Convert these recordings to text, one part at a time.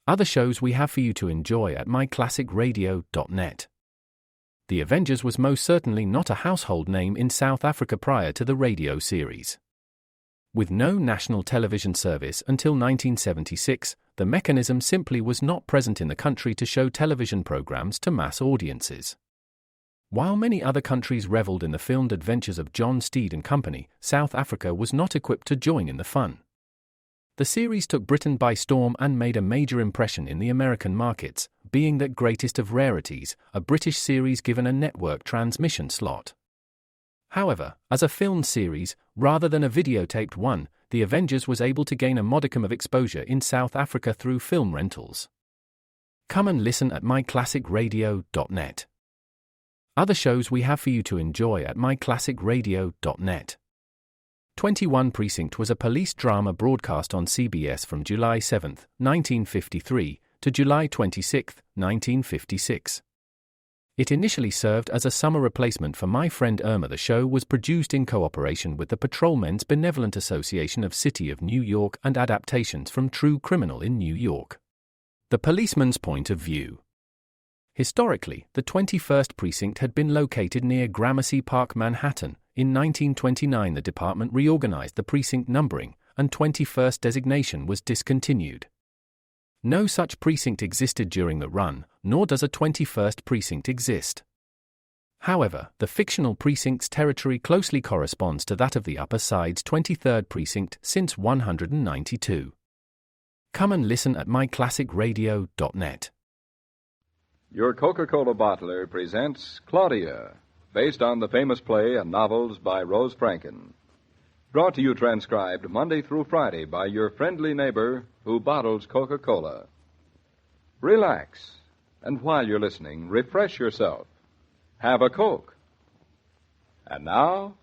Other shows we have for you to enjoy at myclassicradio.net. The Avengers was most certainly not a household name in South Africa prior to the radio series. With no national television service until 1976, the mechanism simply was not present in the country to show television programs to mass audiences. While many other countries reveled in the filmed adventures of John Steed and company, South Africa was not equipped to join in the fun. The series took Britain by storm and made a major impression in the American markets, being that greatest of rarities, a British series given a network transmission slot. However, as a filmed series, rather than a videotaped one, The Avengers was able to gain a modicum of exposure in South Africa through film rentals. Come and listen at myclassicradio.net. Other shows we have for you to enjoy at myclassicradio.net. 21 Precinct was a police drama broadcast on CBS from July 7, 1953, to July 26, 1956. It initially served as a summer replacement for My Friend Irma. The show was produced in cooperation with the Patrolmen's Benevolent Association of City of New York and adaptations from True Criminal in New York. The Policeman's Point of View. Historically, the 21st Precinct had been located near Gramercy Park, Manhattan. In 1929, the department reorganized the precinct numbering, and 21st designation was discontinued. No such precinct existed during the run, nor does a 21st precinct exist. However, the fictional precinct's territory closely corresponds to that of the Upper Side's 23rd precinct since 192. Come and listen at myclassicradio.net. Your Coca-Cola bottler presents Claudia, based on the famous play and novels by Rose Franken. Brought to you transcribed Monday through Friday by your friendly neighbor who bottles Coca-Cola. Relax, and while you're listening, refresh yourself. Have a Coke. And now,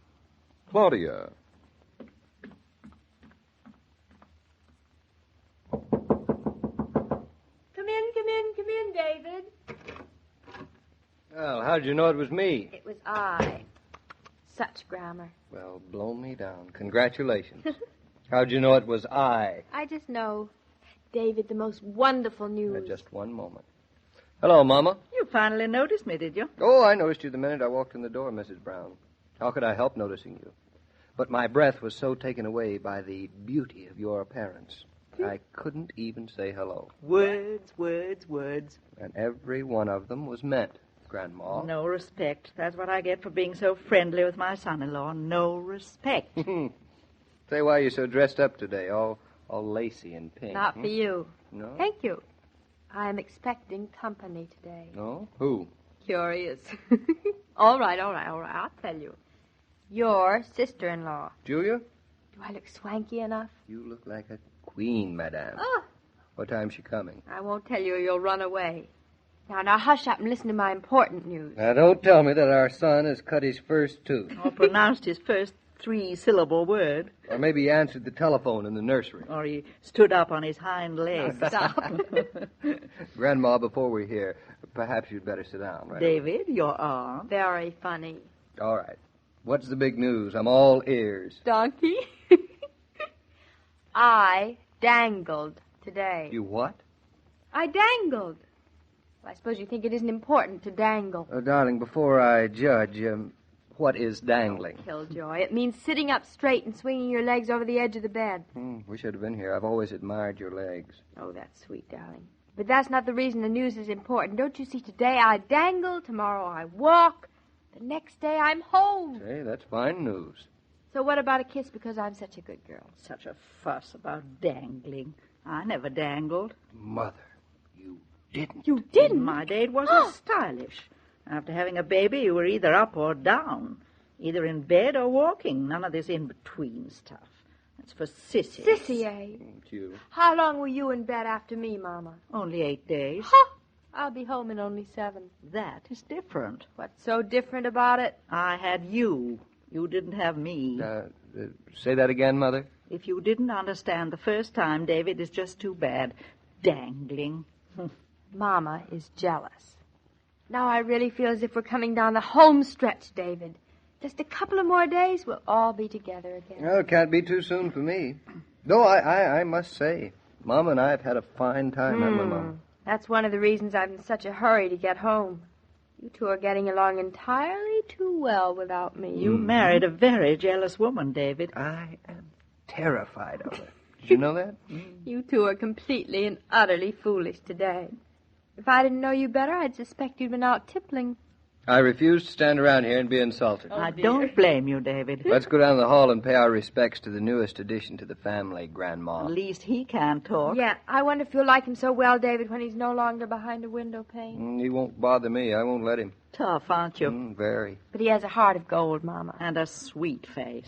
Claudia. Come in, David. Well, how'd you know it was me? It was I. Such grammar. Well, blow me down. Congratulations. How'd you know it was I? I just know. David, the most wonderful news. Just one moment. Hello, Mama. You finally noticed me, did you? Oh, I noticed you the minute I walked in the door, Mrs. Brown. How could I help noticing you? But my breath was so taken away by the beauty of your appearance, I couldn't even say hello. Words, words, words. And every one of them was meant, Grandma. No respect. That's what I get for being so friendly with my son-in-law. No respect. Say, why are you so dressed up today, all lacy and pink? Not for you. No? Thank you. I'm expecting company today. No? Who? Curious. All right. I'll tell you. Your sister-in-law. Julia? Do I look swanky enough? You look like a queen, madame. Oh. What time's she coming? I won't tell you or you'll run away. Now hush up and listen to my important news. Now, don't tell me that our son has cut his first tooth. Or pronounced his first 3-syllable word. Or maybe he answered the telephone in the nursery. Or he stood up on his hind legs. Stop. Grandma, before we're here, perhaps you'd better sit down, right? David, your arm. Very funny. All right. What's the big news? I'm all ears. Donkey. I dangled today. You what? I dangled. Well, I suppose you think it isn't important to dangle. Oh, darling, before I judge, what is dangling? Killjoy. It means sitting up straight and swinging your legs over the edge of the bed. Wish I'd have been here. I've always admired your legs. Oh, that's sweet, darling. But that's not the reason the news is important. Don't you see, today I dangle, tomorrow I walk, the next day I'm home. Say, that's fine news. So what about a kiss because I'm such a good girl? Such a fuss about dangling. I never dangled. Mother, you didn't. You didn't? In my day, it wasn't stylish. After having a baby, you were either up or down. Either in bed or walking. None of this in-between stuff. That's for sissies. Sissy, eh? It's you. How long were you in bed after me, Mama? Only 8 days. Huh! I'll be home in only 7. That is different. What's so different about it? I had you. You didn't have me. Say that again, Mother? If you didn't understand the first time, David, it's just too bad. Dangling. Mama is jealous. Now I really feel as if we're coming down the home stretch, David. Just a couple of more days, we'll all be together again. Oh, it can't be too soon for me. Though I must say, Mama and I have had a fine time, haven't we, Mama? That's one of the reasons I'm in such a hurry to get home. You two are getting along entirely too well without me. You married a very jealous woman, David. I am terrified of her. Did you know that? You two are completely and utterly foolish today. If I didn't know you better, I'd suspect you'd been out tippling. I refuse to stand around here and be insulted. I don't blame you, David. Let's go down the hall and pay our respects to the newest addition to the family, Grandma. At least he can talk. Yeah, I wonder if you'll like him so well, David, when he's no longer behind a window pane. He won't bother me. I won't let him. Tough, aren't you? Very. But he has a heart of gold, Mama. And a sweet face.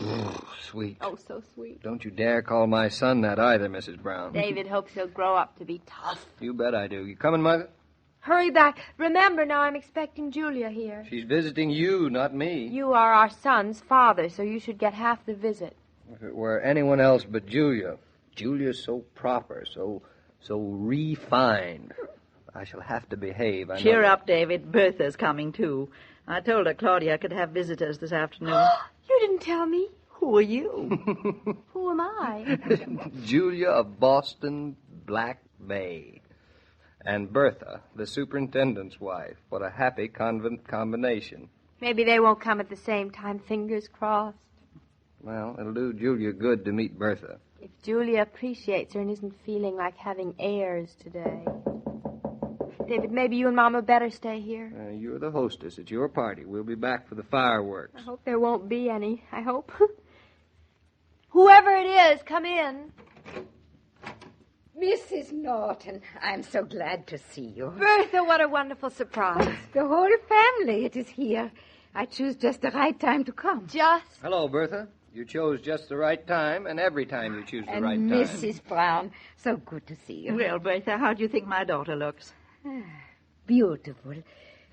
Sweet. Oh, so sweet. Don't you dare call my son that either, Mrs. Brown. David hopes he'll grow up to be tough. You bet I do. You coming, Mother? Hurry back. Remember, now I'm expecting Julia here. She's visiting you, not me. You are our son's father, so you should get half the visit. If it were anyone else but Julia. Julia's so proper, so refined. I shall have to behave. I Cheer know. up, David. Bertha's coming, too. I told her Claudia could have visitors this afternoon. You didn't tell me. Who are you? Who am I? Julia of Boston, Black Bay. And Bertha, the superintendent's wife. What a happy combination. Maybe they won't come at the same time, fingers crossed. Well, it'll do Julia good to meet Bertha. If Julia appreciates her and isn't feeling like having airs today. David, maybe you and Mama better stay here. You're the hostess. It's your party. We'll be back for the fireworks. I hope there won't be any. I hope. Whoever it is, come in. Mrs. Norton, I'm so glad to see you. Bertha, what a wonderful surprise. The whole family, it is here. I choose just the right time to come. Just. Hello, Bertha. You chose just the right time, and every time you choose the right time. Mrs. Brown, so good to see you. Well, Bertha, how do you think my daughter looks? Beautiful.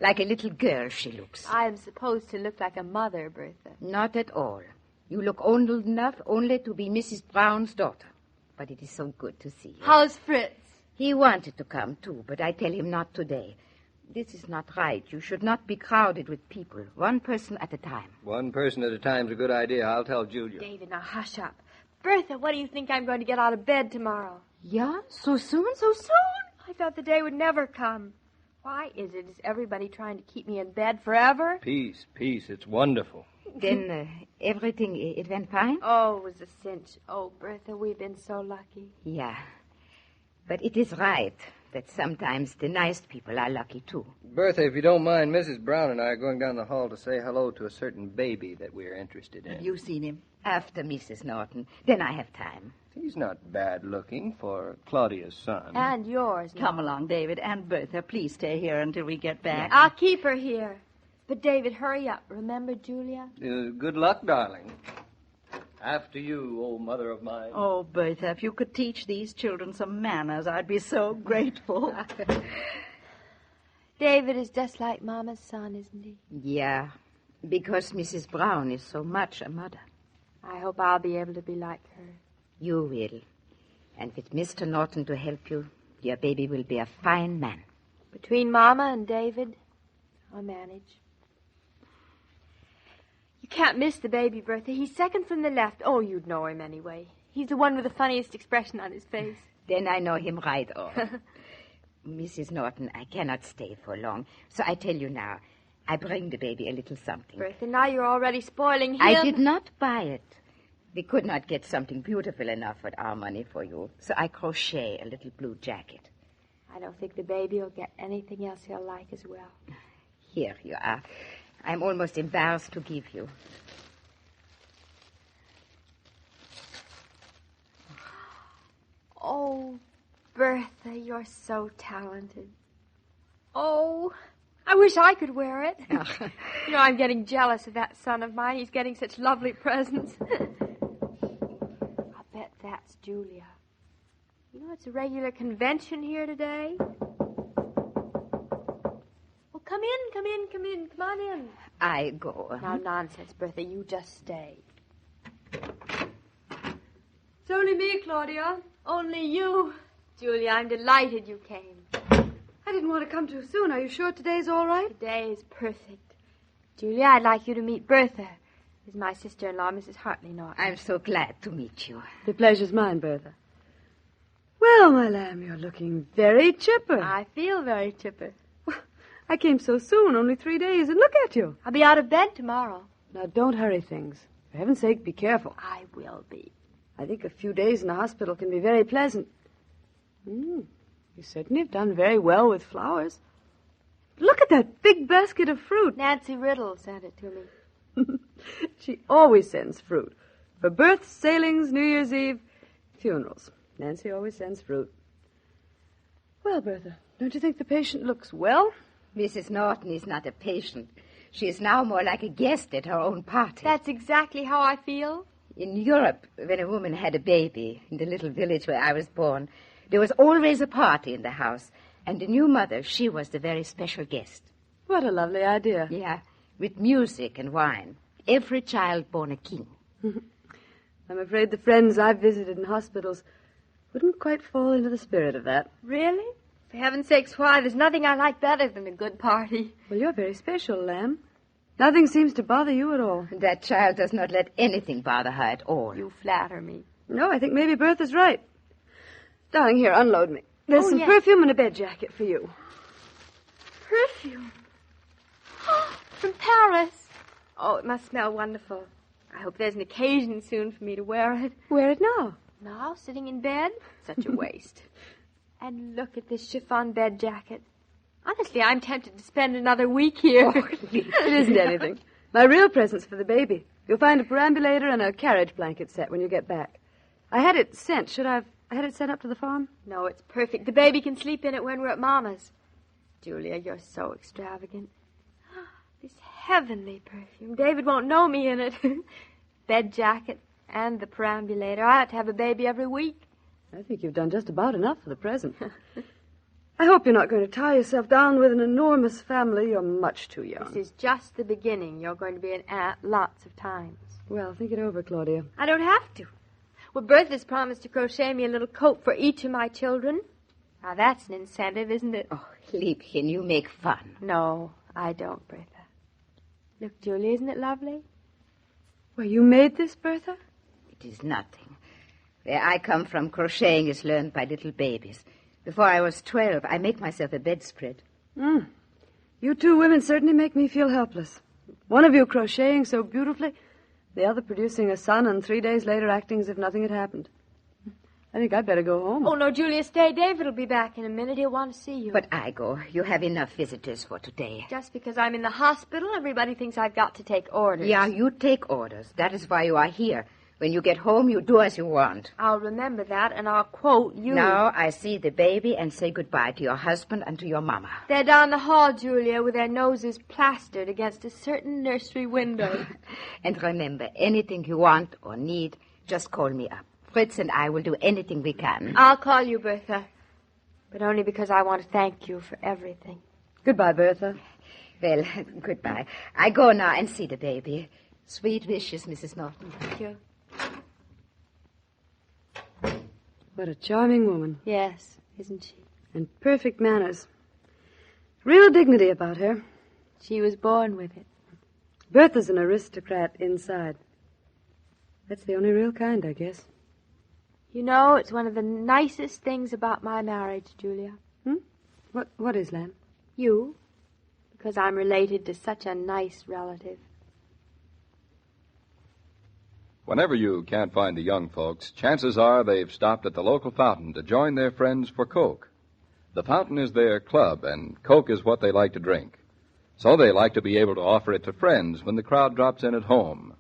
Like a little girl she looks. I am supposed to look like a mother, Bertha. Not at all. You look old enough only to be Mrs. Brown's daughter. But it is so good to see you. How's Fritz? He wanted to come, too, but I tell him not today. This is not right. You should not be crowded with people. One person at a time. One person at a time's a good idea. I'll tell Julia. David, now hush up. Bertha, what do you think I'm going to get out of bed tomorrow? Yeah? So soon? So soon? I thought the day would never come. Why is it? Is everybody trying to keep me in bed forever? Peace. It's wonderful. Then everything, it went fine? Oh, it was a cinch. Oh, Bertha, we've been so lucky. Yeah. But it is right that sometimes the nice people are lucky, too. Bertha, if you don't mind, Mrs. Brown and I are going down the hall to say hello to a certain baby that we're interested in. Have you seen him? After Mrs. Norton. Then I have time. He's not bad looking for Claudia's son. And yours. Come along, David. And Bertha, please stay here until we get back. I'll keep her here. But, David, hurry up. Remember Julia? Good luck, darling. After you, old mother of mine. Oh, Bertha, if you could teach these children some manners, I'd be so grateful. David is just like Mama's son, isn't he? Yeah, because Mrs. Brown is so much a mother. I hope I'll be able to be like her. You will. And with Mr. Norton to help you, your baby will be a fine man. Between Mama and David, I'll manage. You can't miss the baby, Bertha. He's second from the left. Oh, you'd know him anyway. He's the one with the funniest expression on his face. Then I know him right off. Mrs. Norton, I cannot stay for long, so I tell you now, I bring the baby a little something. Bertha, now you're already spoiling him. I did not buy it. We could not get something beautiful enough with our money for you, so I crochet a little blue jacket. I don't think the baby will get anything else he'll like as well. Here you are. I'm almost embarrassed to give you. Oh, Bertha, you're so talented. Oh, I wish I could wear it. You know, I'm getting jealous of that son of mine. He's getting such lovely presents. I'll bet that's Julia. You know, it's a regular convention here today. Oh, come in. Come on in. I go. Now, nonsense, Bertha. You just stay. It's only me, Claudia. Only you. Julia, I'm delighted you came. I didn't want to come too soon. Are you sure today's all right? Today is perfect. Julia, I'd like you to meet Bertha. This is my sister-in-law, Mrs. Hartley Norton. I'm so glad to meet you. The pleasure's mine, Bertha. Well, my lamb, you're looking very chipper. I feel very chipper. I came so soon, only 3 days, and look at you. I'll be out of bed tomorrow. Now, don't hurry things. For heaven's sake, be careful. I will be. I think a few days in the hospital can be very pleasant. You certainly have done very well with flowers. Look at that big basket of fruit. Nancy Riddle sent it to me. She always sends fruit. For births, sailings, New Year's Eve, funerals. Nancy always sends fruit. Well, Bertha, don't you think the patient looks well? Mrs. Norton is not a patient. She is now more like a guest at her own party. That's exactly how I feel. In Europe, when a woman had a baby, in the little village where I was born, there was always a party in the house. And the new mother, she was the very special guest. What a lovely idea. Yeah, with music and wine. Every child born a king. I'm afraid the friends I've visited in hospitals wouldn't quite fall into the spirit of that. Really? For heaven's sakes, why? There's nothing I like better than a good party. Well, you're very special, Lamb. Nothing seems to bother you at all. That child does not let anything bother her at all. You flatter me. No, I think maybe Bertha's right. Darling, here, unload me. There's some yes. perfume and a bed jacket for you. Perfume. From Paris. Oh, it must smell wonderful. I hope there's an occasion soon for me to wear it. Wear it now. Now, sitting in bed? Such a waste. And look at this chiffon bed jacket. Honestly, I'm tempted to spend another week here. It isn't anything. My real present's for the baby. You'll find a perambulator and a carriage blanket set when you get back. I had it sent. Should I have had it sent up to the farm? No, it's perfect. The baby can sleep in it when we're at Mama's. Julia, you're so extravagant. This heavenly perfume. David won't know me in it. Bed jacket and the perambulator. I ought to have a baby every week. I think you've done just about enough for the present. I hope you're not going to tie yourself down with an enormous family. You're much too young. This is just the beginning. You're going to be an aunt lots of times. Well, think it over, Claudia. I don't have to. Well, Bertha's promised to crochet me a little coat for each of my children. Now, that's an incentive, isn't it? Oh, Liebchen, you make fun. No, I don't, Bertha. Look, Julia, isn't it lovely? Well, you made this, Bertha? It is nothing. Where I come from, crocheting is learned by little babies. Before I was 12, I make myself a bedspread. You two women certainly make me feel helpless. One of you crocheting so beautifully, the other producing a son, and 3 days later acting as if nothing had happened. I think I'd better go home. Oh, no, Julia, stay. David will be back in a minute. He'll want to see you. But I go. You have enough visitors for today. Just because I'm in the hospital, everybody thinks I've got to take orders. Yeah, you take orders. That is why you are here. When you get home, you do as you want. I'll remember that, and I'll quote you. Now I see the baby and say goodbye to your husband and to your mama. They're down the hall, Julia, with their noses plastered against a certain nursery window. And remember, anything you want or need, just call me up. Fritz and I will do anything we can. I'll call you, Bertha. But only because I want to thank you for everything. Goodbye, Bertha. Well, goodbye. I go now and see the baby. Sweet wishes, Mrs. Norton. Thank you. What a charming woman. Yes, isn't she? And perfect manners. Real dignity about her. She was born with it. Bertha's an aristocrat inside. That's the only real kind, I guess. You know, it's one of the nicest things about my marriage, Julia. What is, Lamb? You. Because I'm related to such a nice relative. Whenever you can't find the young folks, chances are they've stopped at the local fountain to join their friends for Coke. The fountain is their club, and Coke is what they like to drink. So they like to be able to offer it to friends when the crowd drops in at home.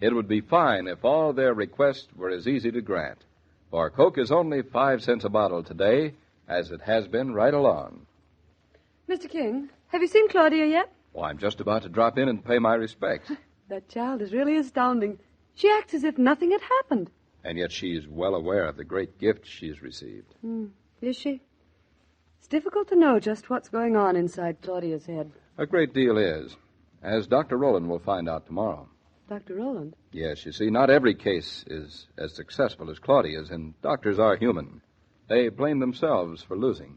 It would be fine if all their requests were as easy to grant, for Coke is only 5 cents a bottle today, as it has been right along. Mr. King, have you seen Claudia yet? Well, I'm just about to drop in and pay my respects. That child is really astounding. She acts as if nothing had happened. And yet she's well aware of the great gift she's received. Is she? It's difficult to know just what's going on inside Claudia's head. A great deal is, as Dr. Rowland will find out tomorrow. Dr. Rowland? Yes, you see, not every case is as successful as Claudia's, and doctors are human. They blame themselves for losing.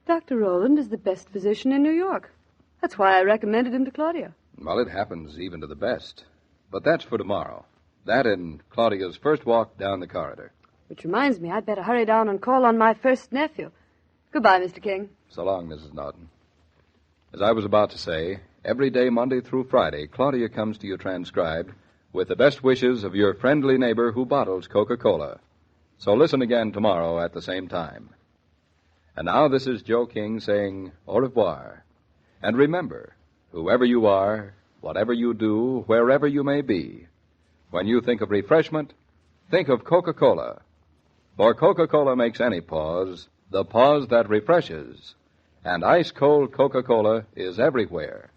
Dr. Rowland is the best physician in New York. That's why I recommended him to Claudia. Well, it happens even to the best. But that's for tomorrow. That and Claudia's first walk down the corridor. Which reminds me, I'd better hurry down and call on my first nephew. Goodbye, Mr. King. So long, Mrs. Norton. As I was about to say, every day, Monday through Friday, Claudia comes to you transcribed with the best wishes of your friendly neighbor who bottles Coca-Cola. So listen again tomorrow at the same time. And now this is Joe King saying au revoir. And remember, whoever you are, whatever you do, wherever you may be, when you think of refreshment, think of Coca-Cola. For Coca-Cola makes any pause the pause that refreshes. And ice-cold Coca-Cola is everywhere.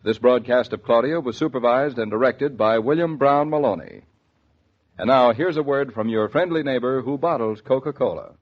This broadcast of Claudia was supervised and directed by William Brown Maloney. And now, here's a word from your friendly neighbor who bottles Coca-Cola.